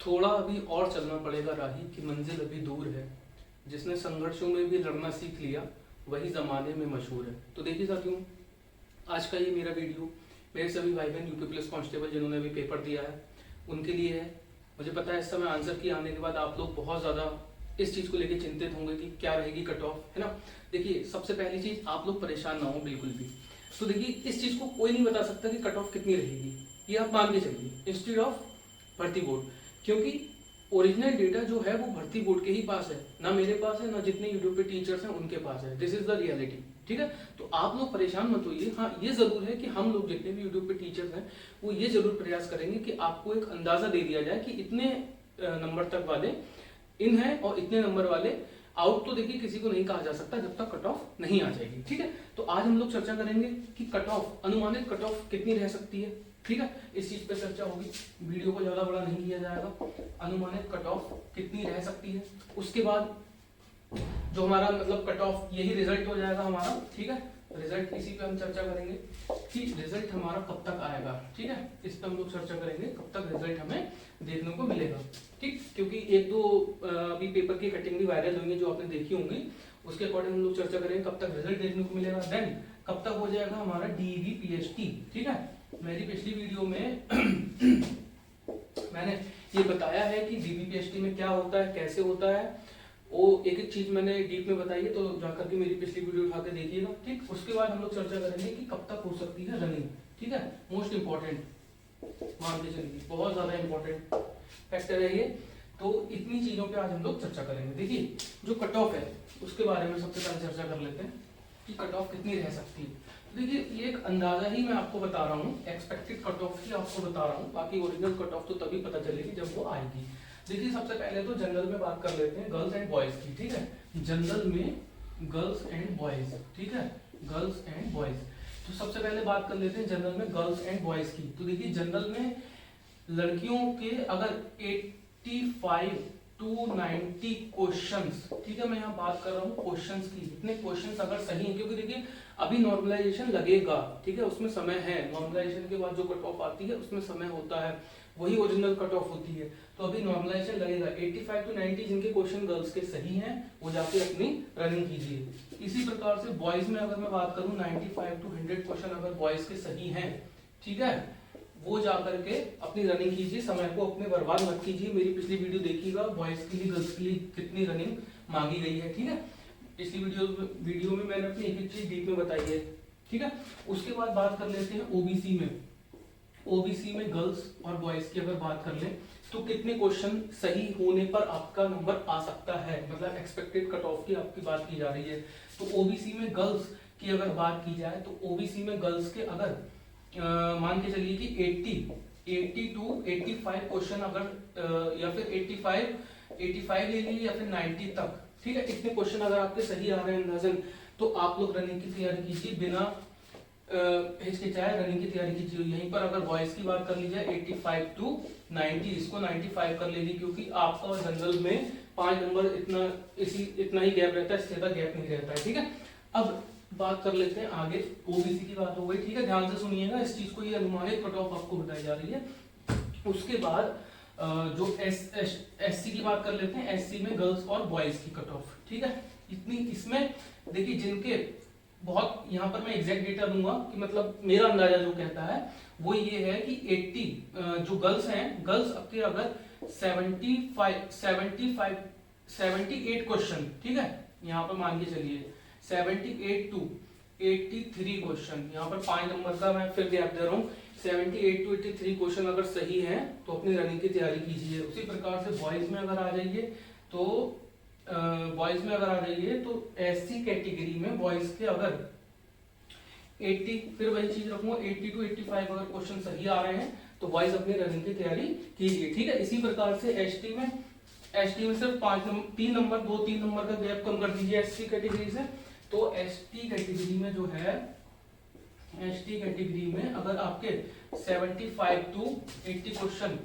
थोड़ा अभी और चलना पड़ेगा राही की मंजिल अभी दूर है। जिसने संघर्षों में भी लड़ना सीख लिया वही ज़माने में मशहूर है। तो देखिए साथियों, आज का ये मेरा वीडियो मेरे सभी भाई बहन यूपी पुलिस कांस्टेबल जिन्होंने अभी पेपर दिया है उनके लिए है। मुझे पता है इस समय आंसर की आने के बाद आप लोग बहुत ज़्यादा इस चीज़ को लेकर चिंतित होंगे कि क्या रहेगी कट ऑफ, है ना। देखिए, सबसे पहली चीज़, आप लोग परेशान ना हो बिल्कुल भी। तो देखिए, इस चीज़ को कोई नहीं बता सकता कि कट ऑफ कितनी रहेगी, ये आप मान के चलिए, इंस्टीट्यूट ऑफ भर्ती बोर्ड। क्योंकि ओरिजिनल डेटा जो है वो भर्ती बोर्ड के ही पास है, ना मेरे पास है, ना जितने यूट्यूब पे टीचर्स हैं उनके पास है। दिस इज द रियलिटी, ठीक है। तो आप लोग परेशान मत होइए। हाँ, ये जरूर है कि हम लोग जितने भी यूट्यूब पे टीचर्स हैं वो ये जरूर प्रयास करेंगे कि आपको एक अंदाजा दे दिया जाए कि इतने नंबर तक वाले इन है और इतने नंबर वाले आउट। तो देखिए, किसी को नहीं कहा जा सकता जब तक कट ऑफ नहीं आ जाएगी, ठीक है। तो आज हम लोग चर्चा करेंगे कि कट ऑफ, अनुमानित कट ऑफ कितनी रह सकती है, ठीक है। इस चीज पे चर्चा होगी, वीडियो को ज्यादा बड़ा नहीं किया जाएगा। अनुमानित कट ऑफ कितनी रह सकती है, उसके बाद जो हमारा मतलब कट ऑफ यही रिजल्ट हो जाएगा हमारा, ठीक है। रिजल्ट इसी पे हम चर्चा करेंगे कि रिजल्ट हमारा कब तक आएगा, ठीक है। इस पे हम लोग चर्चा करेंगे कब तक रिजल्ट हमें देखने को मिलेगा, ठीक। क्योंकि एक दो अभी पेपर की कटिंग भी वायरल होंगी जो आपने देखी होंगी, उसके अकॉर्डिंग हम लोग चर्चा करेंगे कब तक रिजल्ट देखने को मिलेगा। देन कब तक हो जाएगा हमारा डीवी पीएचटी, ठीक है। मेरी पिछली वीडियो में मैंने ये बताया है कि डीबीपीएचटी में क्या होता है, कैसे होता है, वो एक एक चीज मैंने डीप में बताई है। तो जाकर के मेरी पिछली वीडियो उठा के देखिएगा, ठीक। उसके बाद हम लोग चर्चा करेंगे कि कब तक हो सकती है रनिंग, ठीक है। मोस्ट इंपॉर्टेंट मान के चलिए, बहुत ज्यादा इंपॉर्टेंट फैक्टर है ये। तो इतनी चीजों पे आज हम लोग चर्चा करेंगे। देखिए, जो कट ऑफ है उसके बारे में सबसे पहले चर्चा कर लेते हैं कि कट ऑफ कितनी रह सकती है। देखिए, ये एक अंदाजा ही मैं आपको बता रहा हूँ, एक्सपेक्टेड कट ऑफ ही आपको बता रहा हूँ। बाकी ओरिजिनल कट ऑफ तो तभी पता चलेगी जब वो आएगी। देखिए, सबसे पहले तो जनरल में बात कर लेते हैं गर्ल्स एंड बॉयज की, ठीक है। जनरल में गर्ल्स एंड बॉयज, ठीक है, गर्ल्स एंड बॉयज। तो सबसे पहले बात कर लेते हैं जनरल में गर्ल्स एंड बॉयज की। तो देखिए, जनरल में लड़कियों के अगर 85 टू 90 क्वेश्चंस, ठीक है, मैं यहाँ बात कर रहा हूँ क्वेश्चंस की, इतने क्वेश्चंस अगर सही हैं, क्योंकि देखिए अभी नॉर्मलाइजेशन लगेगा, ठीक है, उसमें समय है। नॉर्मलाइजेशन के बाद जो कट ऑफ आती है उसमें समय होता है, वही ओरिजिनल कट ऑफ होती है। तो अभी नॉर्मलाइजेशन लगेगा। 85 टू 90 जिनके क्वेश्चन गर्ल्स के सही हैं वो जाके अपनी रनिंग कीजिए। इसी प्रकार से बॉयज में अगर मैं बात करूँ 95 टू 100 क्वेश्चन अगर बॉयज के सही हैं, ठीक है, वो जाकर के अपनी रनिंग कीजिए, समय को अपने बर्बाद मत कीजिए। मेरी पिछली वीडियो देखिएगा, बॉयज के लिए गर्ल्स के लिए कितनी रनिंग मांगी गई है, ठीक है। पिछली वीडियो में मैंने अपनी एक एक चीज डीप में बताई है, ठीक है। उसके बाद बात कर लेते हैं ओबीसी में। ओबीसी में गर्ल्स और बॉयज की अगर बात कर लें तो कितने क्वेश्चन सही होने पर आपका नंबर आ सकता है, मतलब एक्सपेक्टेड कट ऑफ की आपकी बात की जा रही है। तो ओबीसी में गर्ल्स की अगर बात की जाए तो ओबीसी में गर्ल्स के अगर मान के चलिए कि 80 टू 85 क्वेश्चन अगर या फिर 85 ले लीजिए या फिर 90 तक, ठीक है, इतने क्वेश्चन अगर आपके सही आ रहे हैं अंदाजन, तो आप लोग रनिंग की तैयारी कीजिए बिना हिचकिचाए, रनिंग की तैयारी कीजिए। यहीं पर अगर बॉयज की बात कर ली जाए 85 टू 90, इसको 95 कर लीजिए, क्योंकि आपका जनरल में 5 नंबर इतना ही गैप रहता है, इससे ज्यादा गैप नहीं रहता है, ठीक है। अब बात कर लेते हैं आगे, ओबीसी की बात हो गई, ठीक है। ध्यान से सुनिएगा इस चीज को, ये अनुमानित कट ऑफ आपको बताई जा रही है। उसके बाद जो एससी की बात कर लेते हैं। एससी में गर्ल्स और बॉयज की कट ऑफ, ठीक है। इतनी इसमें देखिए जिनके बहुत, यहाँ पर मैं एग्जैक्ट डेटा दूंगा कि मतलब मेरा अंदाजा जो कहता है वो ये है कि 80 जो गर्ल्स हैं, गर्ल्स आपके अगर 78 क्वेश्चन, ठीक है, यहाँ पर मान के चलिए 78 टू 83 क्वेश्चन, यहाँ पर 5 नंबर का मैं फिर गैप दे रहा हूँ। 78 टू 83 क्वेश्चन अगर सही हैं तो अपनी रनिंग की तैयारी कीजिए। उसी प्रकार से बॉयज में अगर आ जाइए तो एससी कैटेगरी में बॉयज के अगर 80, फिर वही चीज रखूंगा, 80 टू 85 अगर क्वेश्चन सही आ रहे हैं तो बॉयज अपनी रनिंग की तैयारी कीजिए, ठीक है। इसी प्रकार से एसटी में सिर्फ 3 नंबर 2-3 नंबर का गैप कम कर दीजिए एससी कैटेगरी से। तो एसटी कैटेगरी में जो है, एसटी कैटेगरी में अगर आपके 75 टू 80 क्वेश्चन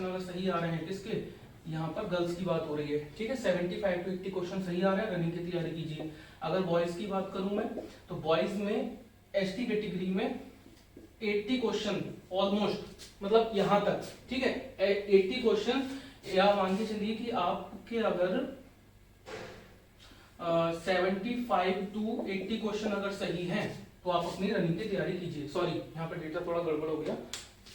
अगर सही आ रहे हैं, किसके, यहाँ पर गर्ल्स की बात हो रही है, ठीक है। 75 टू 80 क्वेश्चन सही आ रहे हैं, रनिंग की तैयारी कीजिए। अगर बॉयज की बात करूं मैं तो बॉयज में एसटी कैटेगरी में 80 क्वेश्चन ऑलमोस्ट, मतलब यहां तक, ठीक है, 80 क्वेश्चन, या मान के चलिए कि आपके अगर 75 to 80 क्वेश्चन अगर सही हैं तो आप अपनी रनिंग की तैयारी कीजिए। सॉरी, यहाँ पर डेटा थोड़ा गड़बड़ हो गया,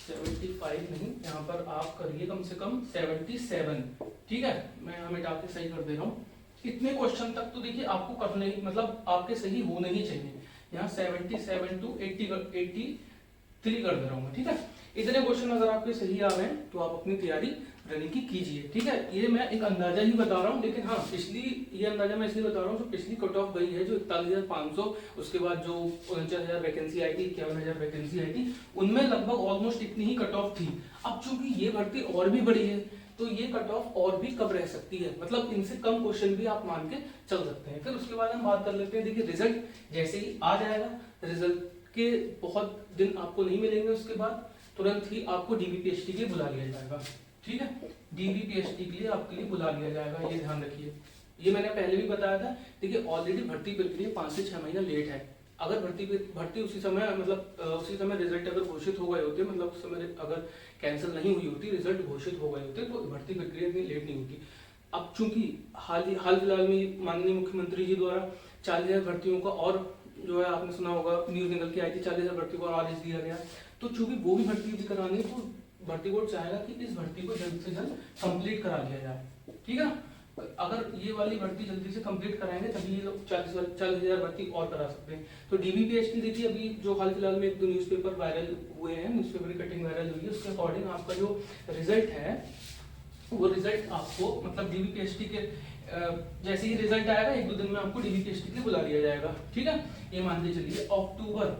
75 नहीं, यहाँ पर आप करिए कम से कम 77, ठीक है, मैं यहाँ मिटा के सही कर दे रहा हूँ। इतने क्वेश्चन तक तो देखिए आपको करने ही, मतलब आपके सही होने ही चाहिए। यहाँ 77 to 83 कर दे रहा हूँ मैं, ठीक है। इतने क्वेश्चन अगर आपके सही आ रहे हैं तो आप अपनी तैयारी रनिंग की कीजिए, ठीक है। ये मैं एक अंदाजा ही बता रहा हूँ, लेकिन हाँ ये अंदाजा मैं इसलिए बता रहा हूँ जो पिछली कट ऑफ गई है, जो 41,500, उसके बाद जो 49,000 वैकेंसी आई थी, 51,000 वैकेंसी आई थी, उनमें लगभग ऑलमोस्ट इतनी ही कट ऑफ थी। अब चूंकि ये भर्ती और भी बड़ी है तो ये कट ऑफ और भी कम रह सकती है, मतलब इनसे कम क्वेश्चन भी आप मान के चल सकते हैं। फिर उसके बाद हम बात कर लेते हैं, देखिए रिजल्ट जैसे ही आ जाएगा, रिजल्ट के बहुत दिन आपको नहीं मिलेंगे, उसके बाद तुरंत ही आपको डीबीपीएसटी के लिए बुला लिया जाएगा, ठीक है। डीबीपीएसटी के लिए आपके लिए बुला लिया जाएगा, ये ध्यान रखिए। ये मैंने पहले भी बताया था, देखिए ऑलरेडी भर्ती प्रक्रिया 5 से 6 महीना लेट है। अगर भर्ती उसी समय, मतलब उसी समय रिजल्ट अगर घोषित हो गए होते, मतलब उस समय अगर कैंसिल नहीं हुई होती, रिजल्ट घोषित हो गए होते, तो भर्ती प्रक्रिया इतनी लेट नहीं होती। अब चूंकि हाल फिलहाल में माननीय मुख्यमंत्री जी द्वारा 40,000 भर्तियों का, और जो है आपने सुना होगा, न्यूज निकल के आई थी, 40,000 भर्तियों को और आदेश दिया गया, तो चूंकि वो भी भर्ती भी करानी है, तो भर्ती बोर्ड चाहेगा कि इस भर्ती को जल्द से जल्द कंप्लीट करा लिया जाए, ठीक है। अगर ये वाली भर्ती जल्दी से कंप्लीट कराएंगे तभी ये लोग 40,000 भर्ती और करा सकते हैं। तो डीबीपीएसटी देखिए, अभी जो हाल फिलहाल में एक दो न्यूज़पेपर वायरल हुए हैं, न्यूज़पेपर की कटिंग वायरल हुई है, उसके अकॉर्डिंग आपका जो रिजल्ट है, वो रिजल्ट आपको, मतलब डीबीपीएसटी के जैसे ही रिजल्ट आएगा 1-2 दिन में आपको डीबीपीएसटी के लिए बुला लिया जाएगा, ठीक है। ये मान के चलिए अक्टूबर,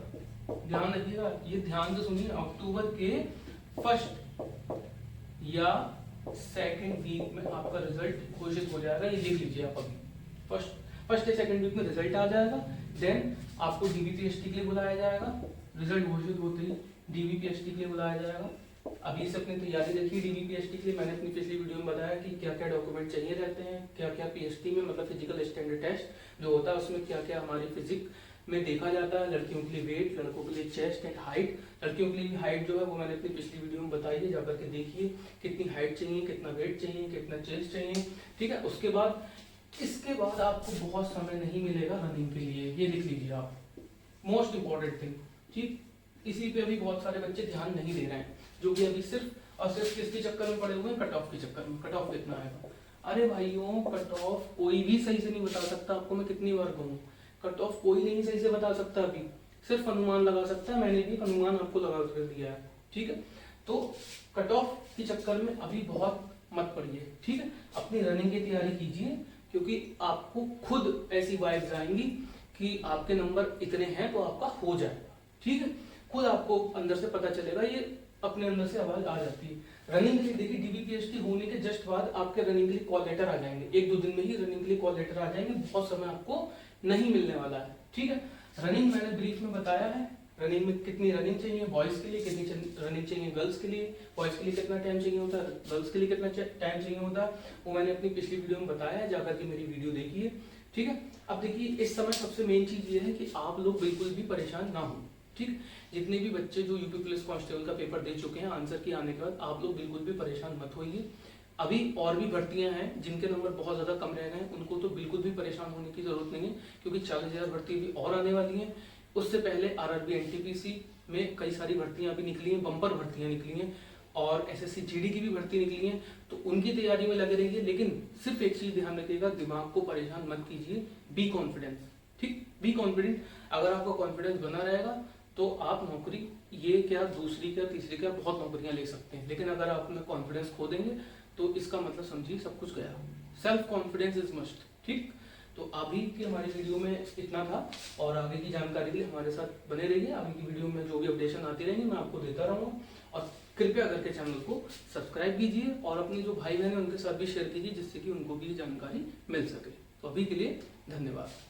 ध्यान रखिएगा, ये ध्यान से सुनिए, अक्टूबर के फर्स्ट या सेकंड वीक में आपका रिजल्ट घोषित हो जाएगा। ये लिख लीजिए आप अभी, फर्स्ट या सेकंड वीक में रिजल्ट आ जाएगा, देन आपको डीबीपीएसटी के लिए बुलाया जाएगा। रिजल्ट घोषित होते ही डीबीपीएसटी के लिए बुलाया जाएगा। अभी से अपनी तैयारी देखिए डीबीपीएसटी के लिए। मैंने अपनी पिछली वीडियो में बताया कि क्या क्या डॉक्यूमेंट चाहिए रहते हैं, क्या क्या पीएसटी में, मतलब फिजिकल स्टैंडर्ड टेस्ट जो होता है उसमें क्या क्या हमारी फिजिक्स में देखा जाता है। लड़कियों के लिए वेट, लड़कों के लिए चेस्ट एंड हाइट। लड़कियों के लिए हाइट जो है वो मैंने अपनी पिछली वीडियो में बताई है, जाकर के देखिए कितनी हाइट चाहिए, कितना वेट चाहिए, कितना चेस्ट चाहिए, ठीक है। उसके बाद इसके बाद आपको बहुत समय नहीं मिलेगा रनिंग के लिए, ये लिख लीजिए आप, मोस्ट इंपॉर्टेंट थिंग, ठीक। इसी पे अभी बहुत सारे बच्चे ध्यान नहीं दे रहे हैं, जो कि अभी सिर्फ और सिर्फ किसके चक्कर में पड़े हुए हैं, कट ऑफ के चक्कर में। कट ऑफ कितना आएगा, अरे भाइयों कट ऑफ कोई भी सही से नहीं बता सकता, आपको मैं कितनी बार कहूँ, कट ऑफ कोई नहीं सही से बता सकता, अभी सिर्फ अनुमान लगा सकता है। मैंने भी अनुमान आपको लगा कर दिया है, ठीक है। तो कट ऑफ के चक्कर में अभी बहुत मत पड़िए, ठीक है। अपनी रनिंग की तैयारी कीजिए, क्योंकि आपको खुद ऐसी वाइब्स आएंगी कि आपके नंबर इतने हैं तो आपका हो जाए, ठीक है। खुद आपको अंदर से पता चलेगा, ये अपने अंदर से आवाज आ जाती है। रनिंग के लिए देखिए डीबीपीएसटी होने के जस्ट बाद आपके रनिंग के लिए कॉल लेटर आ जाएंगे, 1-2 दिन में ही रनिंग के लिए कॉल लेटर आ जाएंगे, बहुत समय आपको नहीं मिलने वाला है, ठीक है। रनिंग मैंने ब्रीफ में बताया है, रनिंग में कितनी रनिंग चाहिए बॉयज के लिए, कितनी रनिंग चाहिए गर्ल्स के लिए, बॉयज के लिए कितना टाइम चाहिए होता है, गर्ल्स के लिए कितना टाइम चाहिए होता है, वो मैंने अपनी पिछली वीडियो में बताया है, जाकर के मेरी वीडियो देखिए, ठीक है। अब देखिए इस समय सबसे मेन चीज ये है कि आप लोग बिल्कुल भी परेशान ना हो, ठीक। जितने भी बच्चे जो यूपी पुलिस कांस्टेबल का पेपर दे चुके हैं, आंसर की आने के बाद आप लोग बिल्कुल भी परेशान मत होइए। अभी और भी भर्तियां हैं जिनके नंबर बहुत ज्यादा कम रह गए हैं, उनको तो बिल्कुल भी परेशान होने की जरूरत नहीं है, क्योंकि 40,000 भर्ती भी और आने वाली है। उससे पहले आरआरबी एनटीपीसी में कई सारी भर्तियां अभी निकली हैं, बम्पर भर्तियां निकली हैं, और एसएससी जीडी की भी भर्ती निकली है, तो उनकी तैयारी में लगे रहिए। लेकिन सिर्फ एक चीज ध्यान रखिएगा, दिमाग को परेशान मत कीजिए, बी कॉन्फिडेंस, ठीक, बी कॉन्फिडेंट। अगर आपका कॉन्फिडेंस बना रहेगा तो आप नौकरी, ये क्या दूसरी क्या तीसरी क्या बहुत नौकरियां ले सकते हैं। लेकिन अगर आप में कॉन्फिडेंस खो देंगे तो इसका मतलब समझिए सब कुछ गया। सेल्फ कॉन्फिडेंस इज मस्ट, ठीक। तो अभी की हमारी वीडियो में इतना था, और आगे की जानकारी के लिए हमारे साथ बने रहिए। आगे की वीडियो में जो भी अपडेशन आती रहेंगी मैं आपको देता रहूँगा, और कृपया करके चैनल को सब्सक्राइब कीजिए और अपने जो भाई बहन हैं उनके साथ भी शेयर कीजिए, जिससे कि उनको भी जानकारी मिल सके। तो अभी के लिए धन्यवाद।